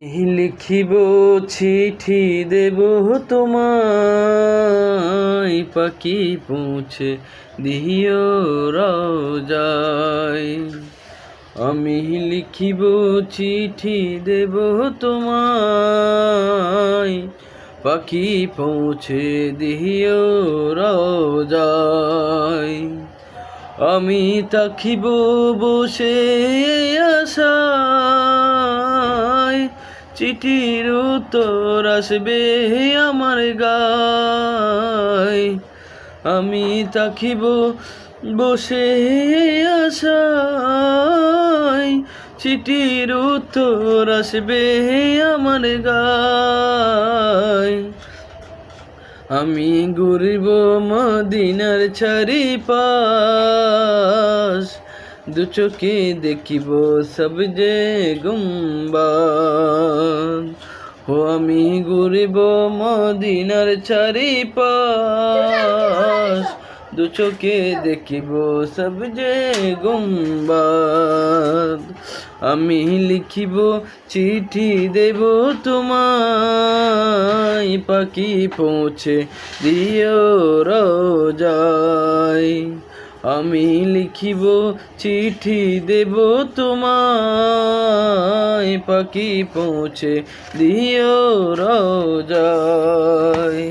লিখিব চিঠি দেব তোমায়, পাখি পৌঁছে দিও রোজায়। আমি লিখিব চিঠি দেব তোমায়, পাখি পৌঁছে দিও রোজায়। আমি থাকিব বসে আশায়, চিঠির উত্তর আসবে আমার গায়। আমি থাকিব বসে আশায়, চিঠির উত্তর আসবে আমার গায়। আমি ঘুরব মদিনার চারিপাশ, দু চোখে দেখিব সবজে গুম্বাদ। ও আমি ঘুরব মদিনার চারিপাশ, দু চোখে দেখিব সবজে গুম্বাদ। আমি লিখিব চিঠি দেব তোমায়, পাখি পৌঁছে দিও রোজায়। আমি লিখিব চিঠি দেব তোমায়, পাখি পৌঁছে দিও রোজায়।